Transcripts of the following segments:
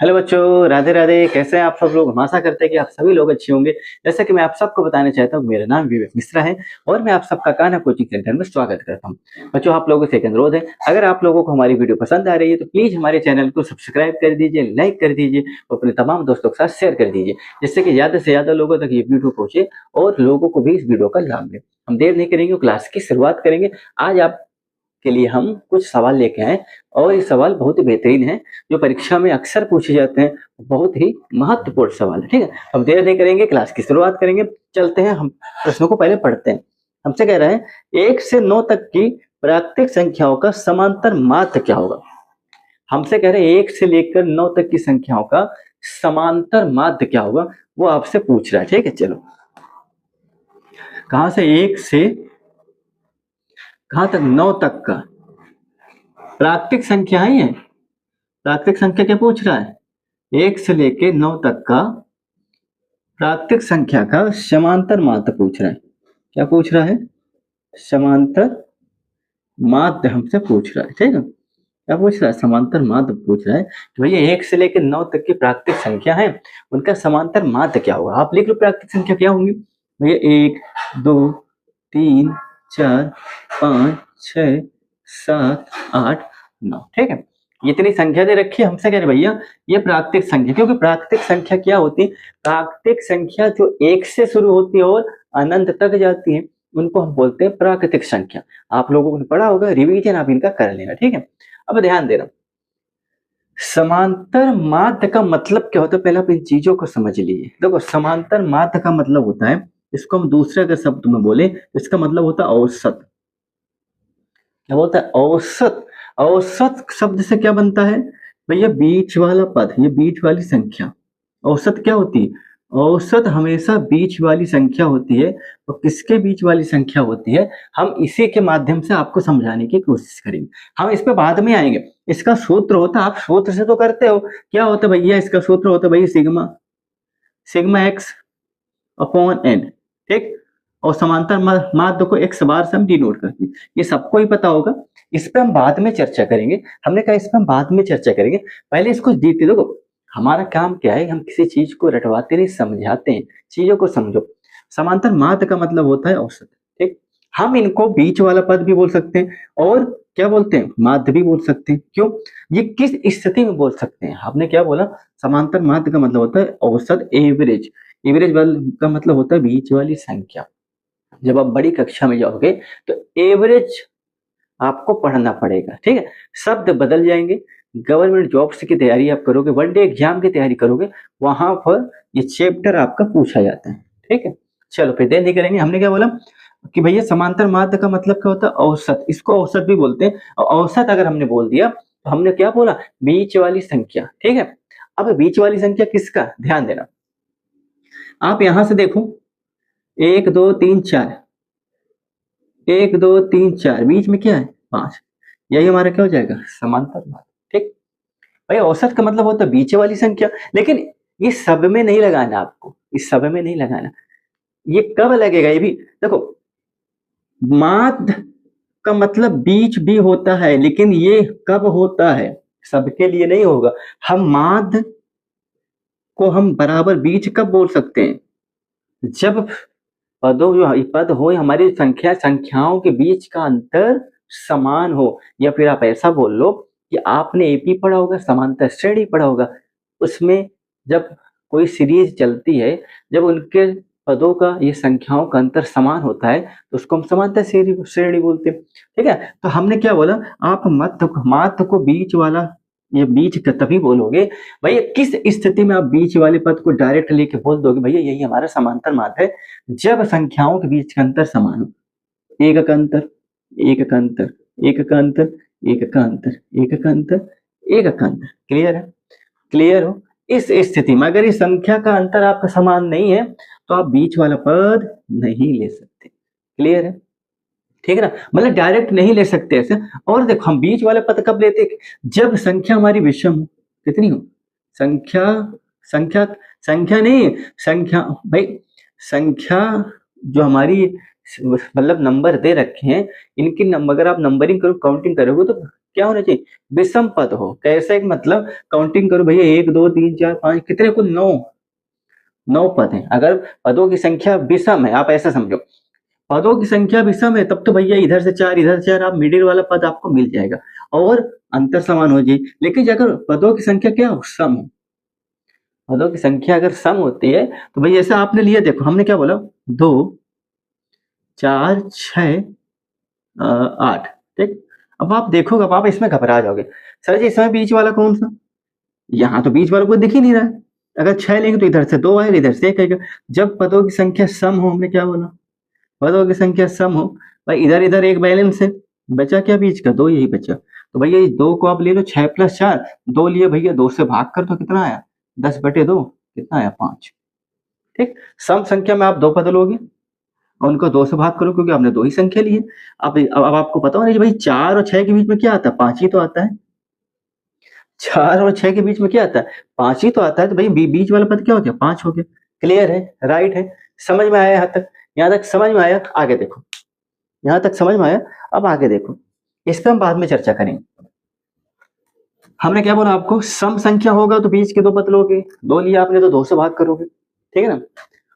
Hello बच्चों, राधे राधे। कैसे हैं आप सब लोग? हम आशा करते हैं कि आप सभी लोग अच्छे होंगे। जैसा कि मैं आप सबको बताना चाहता हूँ, मेरा नाम विवेक मिश्रा है और मैं आप सबका कान्हा कोचिंग सेंटर में स्वागत करता हूँ। बच्चों, आप लोगों से एक अनुरोध है, अगर आप लोगों को हमारी वीडियो पसंद आ रही है तो प्लीज हमारे चैनल को सब्सक्राइब कर दीजिए, लाइक कर दीजिए और अपने तमाम दोस्तों के साथ शेयर कर दीजिए, जिससे कि ज्यादा से ज्यादा लोगों तक ये वीडियो पहुंचे और लोगों को भी इस वीडियो का लाभ मिले। हम देर नहीं करेंगे, क्लास की शुरुआत करेंगे। आज आप के लिए हम कुछ सवाल लेके आए और ये सवाल बहुत ही बेहतरीन है, जो परीक्षा में अक्सर पूछे जाते हैं। बहुत ही महत्वपूर्ण सवाल है। ठीक है, हम देर नहीं करेंगे, क्लास की शुरुआत करेंगे। चलते हैं, हम प्रश्नों को पहले पढ़ते हैं। हमसे कह रहे हैं 1 से 9 तक की प्राकृतिक संख्याओं का समांतर माध्य क्या होगा। हमसे कह रहे हैं 1 से लेकर 9 तक की संख्याओं का समांतर माध्य क्या होगा, वो आपसे पूछ रहा है। ठीक है, चलो कहां से 1 से कहां तक 9 तक का प्राकृतिक संख्या है। ये प्राकृतिक संख्या क्या पूछ रहा है? 1 से लेके 9 तक का प्राकृतिक संख्या का समांतर माध्य पूछ रहा है। क्या पूछ रहा है? समांतर माध्य हमसे पूछ रहा है। ठीक है, क्या पूछ रहा है? समांतर माध्य पूछ रहा है कि भैया 1 से लेकर 9 तक की प्राकृतिक संख्या है, उनका समांतर माध्य क्या होगा। आप लिख लो प्राकृतिक संख्या क्या होंगी भैया। 1 2 3 4 5 6 7 8 9। ठीक है, इतनी संख्या दे रखी है। हमसे कह रहे भैया ये प्राकृतिक संख्या, क्योंकि प्राकृतिक संख्या क्या होती है? प्राकृतिक संख्या जो 1 से शुरू होती है और अनंत तक जाती है, उनको हम बोलते हैं प्राकृतिक संख्या। आप लोगों ने पढ़ा होगा, रिवीजन आप इनका कर लेना। ठीक है, अब ध्यान देना, समांतर माध्य का मतलब क्या होता है, पहले आप इन चीजों को समझ लीजिए। देखो, समांतर माध्य का मतलब होता है, इसको हम दूसरे अगर शब्द में बोले तो इसका मतलब होता है औसत। क्या बोलता है? औसत। औसत शब्द से क्या बनता है भैया? बीच वाला पद, ये बीच वाली संख्या। औसत क्या होती है? औसत हमेशा बीच वाली संख्या होती है। तो किसके बीच वाली संख्या होती है, हम इसी के माध्यम से आपको समझाने की कोशिश करेंगे। हम इस पे बाद में आएंगे। इसका सूत्र होता है, आप सूत्र से तो करते हो, क्या होता है भैया? इसका सूत्र होता है भैया sigma, sigma X upon N. ठीक, और समांतर माध्य को एक्स बार से हम डिनोट करते हैं। ये सबको ही पता होगा, इस पे हम बाद में चर्चा करेंगे। हमने कहा इस पे हम बाद में चर्चा करेंगे, पहले इसको जीते। देखो, हमारा काम क्या है, हम किसी चीज को रटवाते नहीं, समझाते हैं। चीजों को समझो। समांतर माध्य का मतलब होता है औसत। ठीक, हम इनको बीच वाला पद भी बोल सकते हैं और क्या बोलते हैं, माध्य भी बोल सकते हैं। क्यों? ये किस स्थिति में बोल सकते हैं? आपने क्या बोला? समांतर माध्य का मतलब होता है औसत, एवरेज। एवरेज का मतलब होता है बीच वाली संख्या। जब आप बड़ी कक्षा में जाओगे तो एवरेज आपको पढ़ना पड़ेगा। ठीक है, शब्द बदल जाएंगे। गवर्नमेंट जॉब्स की तैयारी आप करोगे, वन डे एग्जाम की तैयारी करोगे, वहां पर ये चैप्टर आपका पूछा जाता है। ठीक है, चलो फिर देर नहीं करेंगे। हमने क्या बोला कि भैया समांतर माध्य का मतलब क्या होता है? औसत। इसको औसत भी बोलते हैं। और औसत अगर हमने बोल दिया तो हमने क्या बोला? बीच वाली संख्या। ठीक है, अब बीच वाली संख्या किसका, ध्यान देना। आप यहां से देखो, 1 2 3 4, 1 2 3 4, बीच में क्या है? 5। यही हमारा क्या हो जाएगा? समांतर माध्य। ठीक, भाई औसत का मतलब होता है बीच वाली संख्या, लेकिन ये सब में नहीं लगाना आपको, इस सब में नहीं लगाना। ये कब लगेगा? ये भी देखो, माध्य का मतलब बीच भी होता है, लेकिन ये कब होता है? सबके लिए नहीं होगा। हम माध्य को हम बराबर बीच कब बोल सकते हैं? जब पदों जो पद हो, हमारी संख्याओं के बीच का अंतर समान हो। या फिर आप ऐसा बोल लो कि आपने एपी पढ़ा होगा, समांतर श्रेणी पढ़ा होगा। उसमें जब कोई सीरीज चलती है, जब उनके पदों का, ये संख्याओं का अंतर समान होता है, तो उसको हम समांतर श्रेणी बोलते हैं। ठीक है, तो हमने क्या बोला? आप माध्य को बीच वाला, ये बीच का तभी बोलोगे भैया किस स्थिति में आप बीच वाले पद को डायरेक्ट लेके बोल दोगे भैया यही हमारा समांतर माध्य है, जब संख्याओं के बीच का अंतर समान हो। एक का अंतर, एक का अंतर, एक का अंतर, एक का अंतर, एक का अंतर, एक का अंतर। क्लियर है? क्लियर हो? इस स्थिति में अगर इस संख्या का अंतर आपका समान नहीं है तो आप बीच वाला पद नहीं ले सकते। क्लियर है? ठीक है ना, मतलब डायरेक्ट नहीं ले सकते ऐसे। और देखो, हम बीच वाले पद कब लेते हैं? जब संख्या हमारी विषम हो। कितनी हो? संख्या, संख्या, संख्या नहीं, संख्या भाई, संख्या जो हमारी, मतलब नंबर दे रखे हैं, इनकी नंबर अगर आप नंबरिंग करो, काउंटिंग करोगे तो क्या होना चाहिए, विषम पद हो। कैसे, मतलब काउंटिंग करो भैया, 1 2 3 4 5, कितने, कुल 9 पद हैं। अगर पदों की संख्या विषम है, आप ऐसा समझो, पदों की संख्या विषम है, तब तो भैया इधर से 4 इधर से 4, आप मिडिल वाला पद आपको मिल जाएगा और अंतर समान हो जाए। लेकिन अगर पदों की संख्या क्या हो, सम हो, पदों की संख्या अगर सम होती है तो भाई ऐसा आपने लिया, देखो हमने क्या बोला, 2 4 6 8, ठीक। अब आप देखोगे, अब आप इसमें घबरा जाओगे, सर जी इसमें बीच वाला कौन सा, यहाँ तो बीच वाला कोई दिख ही नहीं रहा है। अगर 6 लेंगे तो इधर से 2 आएगा, इधर से 1 आएगा। जब पदों की संख्या सम हो, हमने क्या बोला, पदों की संख्या सम हो, भाई इधर इधर एक बैलेंस है, बचा क्या बीच का, 2, यही बचा। तो भैया इस 2 को आप ले लो, 6 + 4, 2 लिए भैया, 2 से भाग कर तो कितना आया, 10/2, कितना आया, 5, ठीक। सम संख्या में आप 2 पद लोगे और उनको 2 से भाग करो, क्योंकि आपने 2 ही संख्या ली है। अब आपको पता होना चाहिए भाई 4 और 6 के बीच में क्या आता है, 5 ही तो आता है। 4 और 6 के बीच में क्या आता है, 5 ही तो आता है। तो भाई बीच वाला पद क्या हो गया, 5 हो गया। क्लियर है, राइट है, समझ में आया यहाँ तक, यहाँ तक समझ में आया, आगे देखो, यहाँ तक समझ में आया। अब आगे देखो, इस पर हम बाद में चर्चा करेंगे। हमने क्या बोला आपको, सम संख्या होगा तो बीच के 2 पद लोगे, 2 लिया आपने तो 2 से भाग करोगे, ठीक है ना।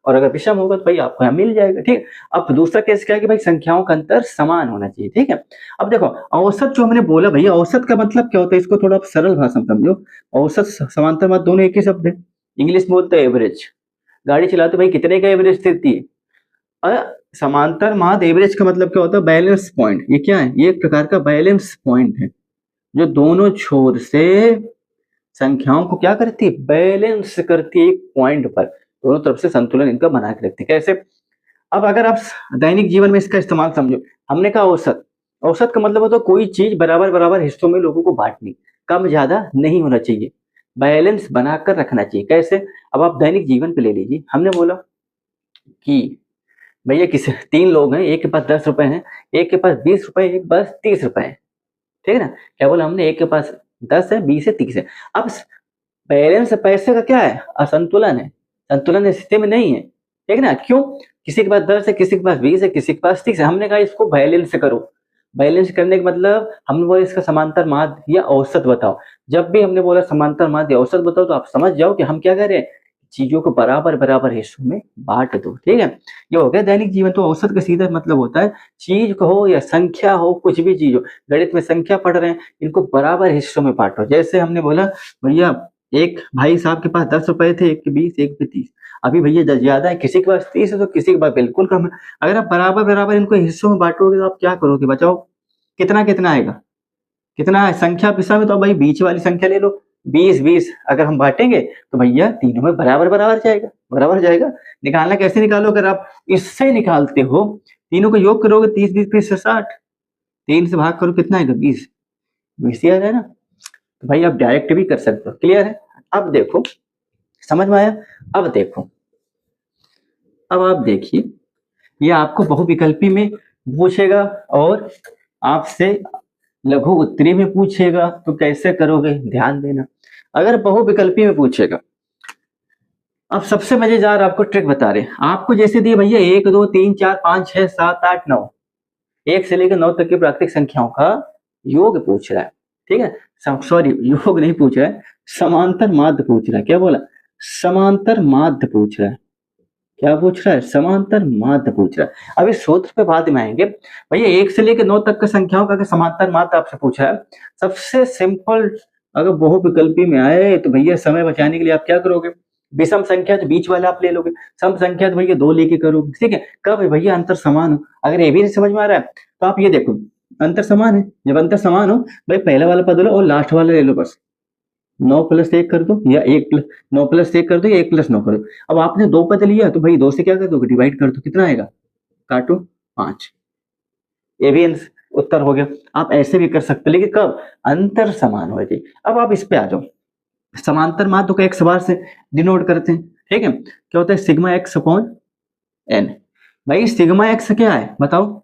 और अगर विषम होगा तो भाई आपको यहाँ मिल जाएगा, ठीक। अब दूसरा केस क्या है कि भाई संख्याओं का अंतर समान होना चाहिए, ठीक है। अब देखो औसत जो हमने बोला भैया, औसत का मतलब क्या होता है, इसको थोड़ा आप सरल भाषा में समझो। औसत समांतर मत दोनों एक ही शब्द है, इंग्लिश में बोलते हैं एवरेज। गाड़ी चलाते भाई कितने का एवरेज देती है, समांतर माध्य एवरेज का मतलब क्या होता है, बैलेंस पॉइंट। ये क्या है, ये एक प्रकार का बैलेंस पॉइंट है, जो दोनों छोर से संख्याओं को क्या करती है, बैलेंस करती है, एक पॉइंट पर दोनों तरफ से संतुलन इनका बना के रखती है। कैसे, अब अगर आप दैनिक जीवन में इसका इस्तेमाल समझो, हमने कहा औसत, औसत का मतलब होता है कोई चीज बराबर बराबर हिस्सों में लोगों को बांटनी, कम ज्यादा नहीं होना चाहिए, बैलेंस बनाकर रखना चाहिए। कैसे, अब आप दैनिक जीवन पे ले लीजिए, हमने बोला कि भैया किसी 3 लोग हैं, एक के पास 10 रुपए हैं, एक के पास 20 रुपए, एक के पास 30 रुपए है, ठीक है ना। क्या बोला हमने, एक के पास 10 है, 20 है, 30 है। अब बैलेंस पैसे का क्या है, असंतुलन है, संतुलन स्थिति में नहीं है, ठीक है ना। क्यों, किसी के पास 10 है, किसी के पास 20 है, किसी के पास 30 है। हमने कहा इसको बैलेंस करो, बैलेंस करने का मतलब हमने बोला इसका समांतर माध्य या औसत बताओ। जब भी हमने बोला समांतर माध्य औसत बताओ, तो आप समझ जाओ कि हम क्या कर रहे हैं, चीजों को बराबर बराबर हिस्सों में बांट दो, ठीक है। ये हो गया दैनिक जीवन। तो औसत का सीधा मतलब होता है, चीज को हो या संख्या हो, कुछ भी चीज हो, गणित में संख्या पढ़ रहे हैं, इनको बराबर हिस्सों में बांटो। जैसे हमने बोला भैया एक भाई साहब के पास 10 रुपए थे, एक के 20, एक के 30। अभी भैया 10 ज्यादा है, किसी के पास 30 है तो किसी के पास बिल्कुल कम है। अगर आप बराबर बराबर इनको हिस्सों में बांटोगे तो आप क्या करोगे, बताओ कितना कितना आएगा, कितना है, संख्या विषम में तो भाई बीच वाली संख्या ले लो, 20 20 अगर हम बांटेंगे तो भैया तीनों में बराबर बराबर जाएगा, बराबर जाएगा। निकालना कैसे निकालो, अगर आप इससे निकालते हो, तीनों को योग करोगे, 30 20 30 से 60, 3 से भाग करो कितना आएगा, 20 20 ही आ जाए ना। तो भाई आप डायरेक्ट भी कर सकते हो। क्लियर है, अब देखो समझ में आया। अब देखो, अब आप देखिए, ये आपको बहुविकल्पी में पूछेगा और आपसे लघु उत्तरी में पूछेगा, तो कैसे करोगे, ध्यान देना। अगर बहुविकल्पी में पूछेगा, अब सबसे मजेदार आपको ट्रिक बता रहे हैं। आपको जैसे दिए भैया 1 2 3 4 5 6 7 8 9, 1 से लेकर 9 तक की प्राकृतिक संख्याओं का योग पूछ रहा है, ठीक है। सॉरी, योग नहीं पूछ रहा है, समांतर माध्य पूछ रहा है। क्या बोला, समांतर माध्य पूछ रहा है। क्या पूछ रहा है, समांतर माध्य पूछ रहा है। अब इस सूत्र पे बाद में आएंगे। भैया 1 से लेकर 9 तक के संख्याओं का समांतर माध्य आपसे पूछा है, सबसे सिंपल, अगर बहुविकल्पी में आए तो भैया समय बचाने के लिए आप क्या करोगे, विषम संख्या तो बीच वाला आप ले लोगे, सम संख्या तो भैया 2 लेके करोगे, ठीक है। कब है भैया, अंतर समान हो। अगर ये भी नहीं समझ में आ रहा है तो आप ये देखो, अंतर समान है, जब अंतर समान हो भाई पहला वाला पद लो और लास्ट वाला ले लो, बस 9 + 1 कर दो, या 9 + 1 कर दो, या 1 + 9 कर दो। अब आपने 2 पद लिया तो भाई 2 से क्या कर दो, डिवाइड कर दो, कितना आएगा, काटो 5। ये भी उत्तर हो गया। आप ऐसे भी कर सकते, लेकिन कब, अंतर समान हो जाए। अब आप इस पे आ जाओ, समांतर माध्य को x बार से डिनोट करते हैं, ठीक है। क्या होता है, सिग्मा x/n। भाई सिग्मा x क्या है बताओ,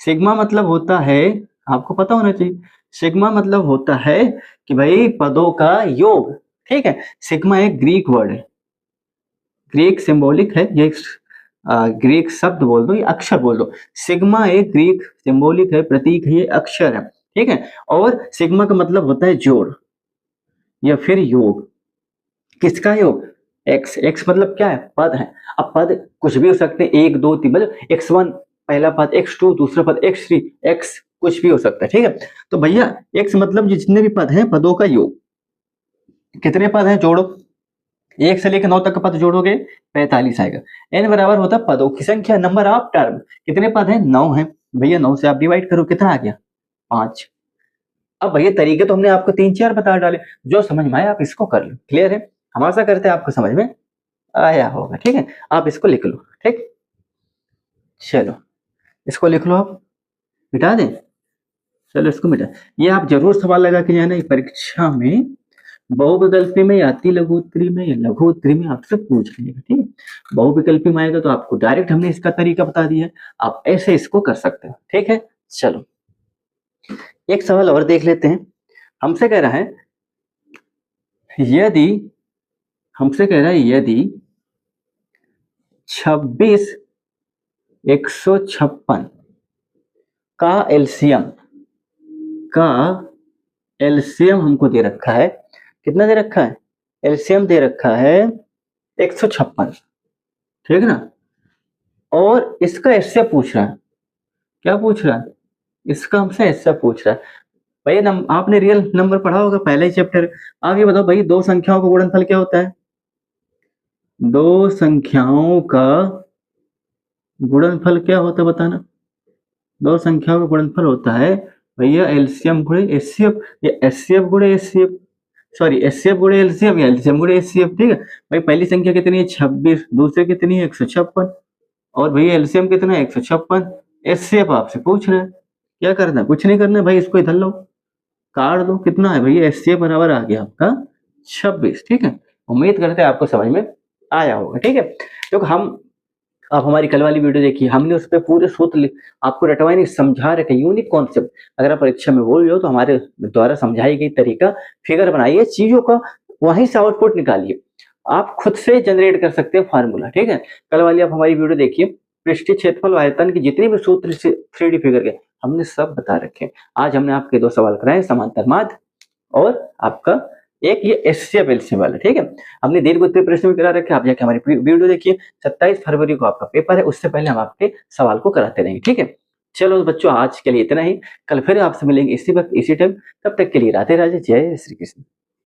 सिग्मा मतलब होता है, आपको पता होना चाहिए, सिग्मा मतलब होता है कि भाई पदों का योग, ठीक है। सिग्मा एक ग्रीक वर्ड है, ग्रीक सिंबॉलिक है, ये ग्रीक शब्द बोल दो या अक्षर बोल दो। सिग्मा एक ग्रीक सिंबॉलिक है, प्रतीक है, ये अक्षर है, ठीक है। और सिग्मा का मतलब होता है जोड़ या फिर योग। किसका योग? एक्स। एक्स मतलब क्या है? पद है। अब पद कुछ भी हो सकते हैं, एक दो तीन, मतलब x1 पहला पद, x2 दूसरा पद, x3, x कुछ भी हो सकता है, ठीक है। तो भैया x मतलब जितने भी पद हैं पदों का योग। कितने पद हैं जोड़ो, 1 से लेकर 9 तक का पद जोड़ोगे 45 आएगा। n बराबर होता है पदों की संख्या, नंबर ऑफ टर्म। कितने पद हैं? 9 हैं। भैया 9 से आप डिवाइड करो, कितना आ गया? 5। अब भैया तरीके तो हमने आपको 3-4 बता डाले, जो समझ में आए आप इसको कर लो। क्लियर है? हम आशा करते हैं आपको समझ में आया होगा, ठीक है। आप इसको लिख लो, ठीक। चलो इसको लिख लो, आप मिटा दें। चलो इसको मिटा। ये आप जरूर सवाल लगा के जाना परीक्षा में, बहुविकल्पी में या अति लघुत्तरी में या लघुत्तरी में आपसे पूछ लेगा, ठीक है। बहुविकल्पी में आएगा तो आपको डायरेक्ट हमने इसका तरीका बता दिया, आप ऐसे इसको कर सकते हो, ठीक है। चलो एक सवाल और देख लेते हैं। हमसे कह रहा है यदि हमसे कह रहा है यदि 26 156 का एलसीएम हमको दे रखा है। कितना दे रखा है? एलसीएम दे रखा है 156, ठीक है ना। और इसका एचसीएफ पूछ रहा है। क्या पूछ रहा है? इसका हमसे एचसीएफ पूछ रहा है। भैया आपने रियल नंबर पढ़ा होगा पहले ही चैप्टर। आप ये बताओ भाई, दो संख्याओं का गुणनफल क्या होता है? दो संख्याओं का गुणनफल क्या होता है बताना। दो संख्याओं का गुणनफल होता है भैया एलसीएम गुणे एचसीएफ, या एचसीएफ गुणे एचसीएफ, सॉरी एचसीएफ गुणे एलसीएम या एलसीएम गुणे एचसीएफ, ठीक है। भाई पहली संख्या कितनी है? 26, दूसरी कितनी है? 156, और भैया एलसीएम कितना है? 156। एचसीएफ आपसे पूछ रहा है, क्या करना है? कुछ नहीं करना है भाई, इसको इधर लो, काट दो। कितना है भैया? एचसीएफ बराबर आ गया आपका 26, ठीक है। उम्मीद करते हैं आपको समझ में आया होगा, ठीक है। तो आप हमारी कल वाली वीडियो देखिए, हमने उस पर पूरे सूत्र आपको रटवाई नहीं, समझा रखे यूनिक कॉन्सेप्ट। अगर आप परीक्षा में बोल रहे हो तो हमारे द्वारा समझाई गई तरीका फिगर बनाइए, चीजों का वहीं से आउटपुट निकालिए, आप खुद से जनरेट कर सकते हैं फार्मूला, ठीक है। कल वाली आप हमारी वीडियो देखिए, पृष्ठीय क्षेत्रफल आयतन की जितने भी सूत्र 3D फिगर के हमने सब बता रखे। आज हमने आपके 2 सवाल कराए, समांतर माध्य और आपका एक ये एचसीएफ एलसीएम वाला, ठीक है। हमने दीर्घ उत्तरीय प्रश्न भी करा रखे, आप जाके हमारी वीडियो देखिए। 27 फरवरी को आपका पेपर है, उससे पहले हम आपके सवाल को कराते रहेंगे, ठीक है। चलो बच्चों आज के लिए इतना ही, कल फिर आपसे मिलेंगे इसी वक्त इसी टाइम। तब तक के लिए राधे राधे, जय श्री कृष्ण।